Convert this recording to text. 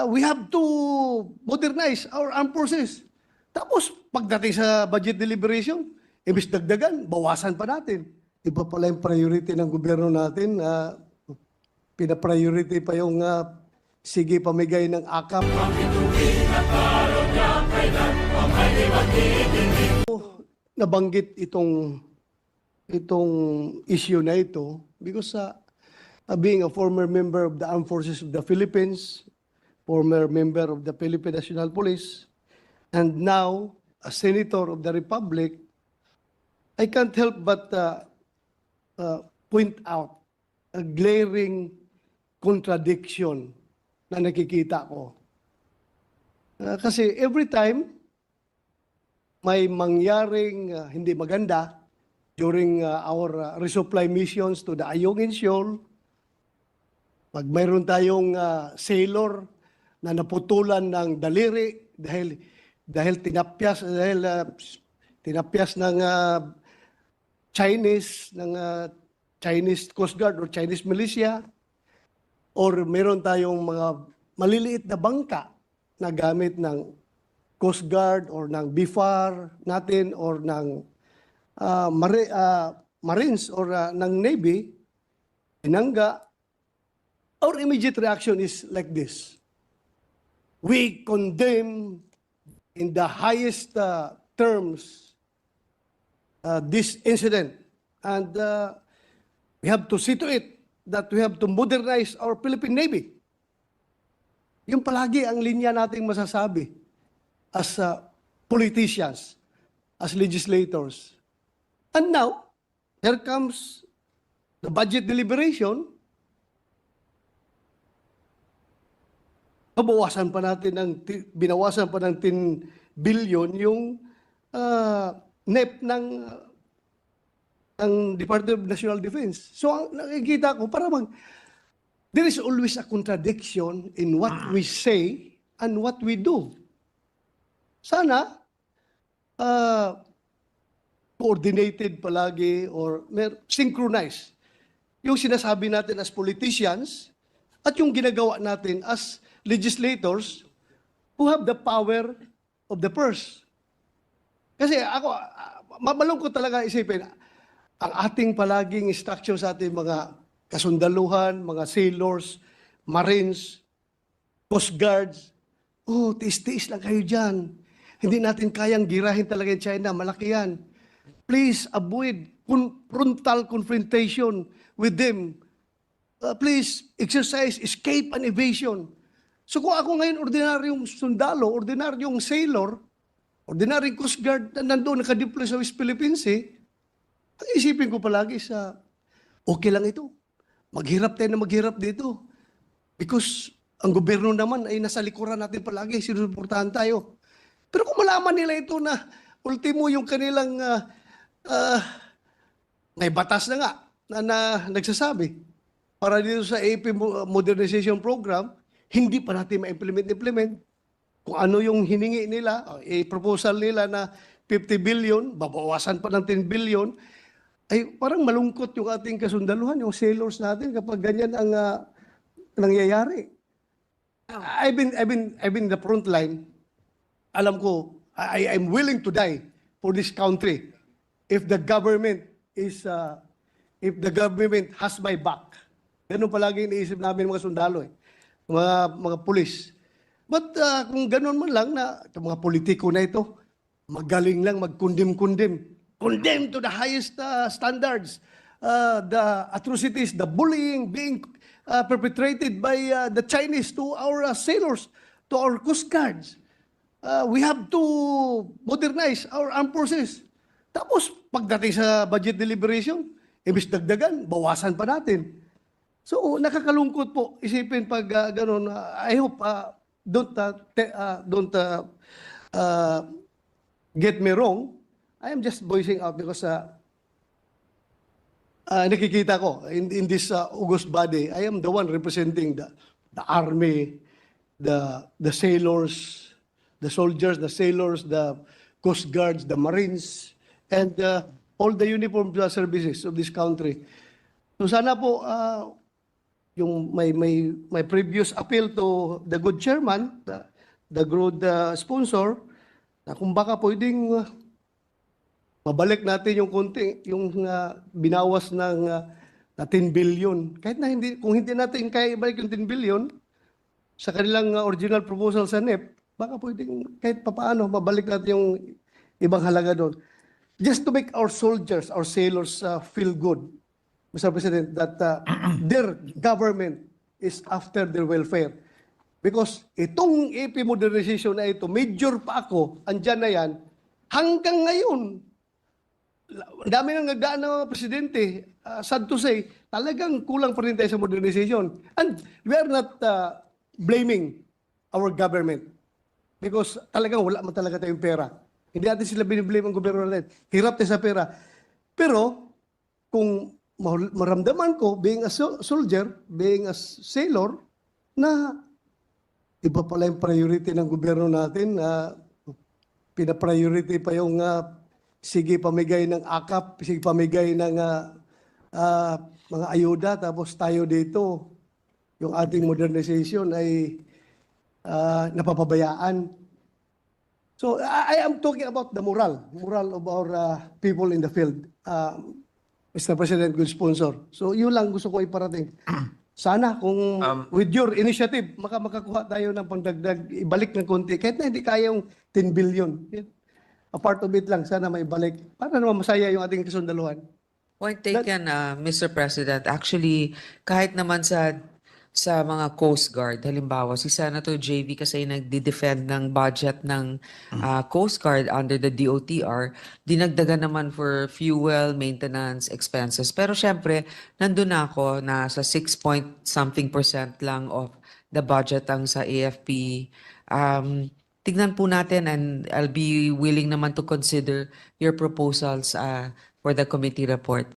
we have to modernize our armed forces. Tapos, pagdating sa budget deliberation, imbis dagdagan, bawasan pa natin. Iba pala yung priority ng gobyerno natin. Pina-priority pa yung sige pamigay ng akap. Nabanggit itong issue na ito because being a former member of the Armed Forces of the Philippines, former member of the Philippine National Police, and now a senator of the Republic, I can't help but point out a glaring contradiction na nakikita ko. Kasi every time may mangyaring hindi maganda during our resupply missions to the Ayungin Shoal, pag mayroon tayong sailor na naputulan ng daliri dahil tinapyas ng Chinese Coast Guard or Chinese militia, or meron tayong mga maliliit na bangka na gamit ng Coast Guard or ng BIFAR natin or ng Marines or ng Navy, tinangga, our immediate reaction is like this. We condemn in the highest terms this incident, and we have to see to it that we have to modernize our Philippine Navy. Yung palagi ang linya nating masasabi as politicians, as legislators. And now, here comes the budget deliberation. Binawasan pa ng 10 billion yung NEP ng Department of National Defense. So, ang nakikita ko, there is always a contradiction in what we say and what we do. Sana, coordinated palagi or synchronized yung sinasabi natin as politicians at yung ginagawa natin as legislators who have the power of the purse. Kasi ako, malungkot talaga isipin, ang ating palaging instruction sa ating mga kasundaluhan, mga sailors, marines, coast guards, tiis-tiis lang kayo dyan. Hindi natin kayang girahin talaga yung China, malaki yan. Please avoid frontal confrontation with them. Please exercise escape and evasion. So kung ako ngayon ordinaryong sundalo, ordinaryong sailor, ordinaryong coast guard na nandoon nakadeploy sa West Philippines, ang isipin ko palagi okay lang ito. Maghirap tayo na maghirap dito. Because ang gobyerno naman ay nasa likuran natin palagi, sinusuportahan tayo. Pero kung malaman nila ito na ultimo yung kanilang may batas na nga na nagsasabi para dito sa AP Modernization Program, hindi pa natin ma-implement. Kung ano yung hiningi nila, proposal nila na 50 billion, babawasan pa ng 10 billion, ay parang malungkot yung ating kasundaluhan, yung sailors natin kapag ganyan ang nangyayari. I've been in the front line. Alam ko, I'm willing to die for this country if the government has my back. Ganun palagi iniisip namin mga sundalo, mga pulis. But kung ganun man lang na itong mga politiko na ito, magaling lang mag-condemn. Condemn to the highest standards. The atrocities, the bullying being perpetrated by the Chinese to our sailors, to our coast guards. We have to modernize our armed forces. Tapos, pagdating sa budget deliberation, imbis dagdagan, bawasan pa natin. So, nakakalungkot po isipin pag ganun. I hope don't get me wrong. I am just voicing out because nakikita ko in this august body, I am the one representing the army, the sailors, the soldiers, the sailors, the coast guards, the marines, and all the uniformed services of this country. So sana po yung may previous appeal to the good chairman, the good sponsor, na kung baka pwedeng mabalik natin yung konti, yung binawas ng na 10 billion. Kahit na kung hindi natin kaya ibalik yung 10 billion sa kanilang original proposal sa NEP, baka pwedeng kahit papaano mabalik natin yung ibang halaga doon. Just to make our soldiers, our sailors feel good, Mr. President, that their government is after their welfare. Because itong AP modernization na ito, major pa ako, andyan na yan, hanggang ngayon, ang dami nang nagdaan ng mga presidente, sad to say, talagang kulang pa rin tayo sa modernization. And we are not blaming our government because talagang wala man talaga tayong pera. Hindi natin sila biniblame ang gobyerno natin. Hirap tayo sa pera. Pero kung maramdaman ko, being a soldier, being a sailor, na iba pala yung priority ng gobyerno natin, pina-priority pa yung sige pamigay ng akap, sige pamigay ng mga ayuda, tapos tayo dito, yung ating modernization ay napapabayaan. So I am talking about the moral of our people in the field, Mr. President, good sponsor. So yun lang gusto ko iparating. Sana kung with your initiative, makakuha tayo ng pangdagdag, ibalik ng konti, kahit na hindi kaya yung 10 billion. A part of it lang, sana maibalik. Para naman masaya yung ating kasundaluhan. Point taken, Mr. President. Actually, kahit naman sa mga Coast Guard, halimbawa, si Senator JV kasi nagdi-defend ng budget ng Coast Guard under the DOTR, dinagdagan naman for fuel, maintenance, expenses. Pero syempre, nandun na ako na sa 6-point-something% lang of the budget ang sa AFP. Tignan po natin and I'll be willing naman to consider your proposals for the committee report.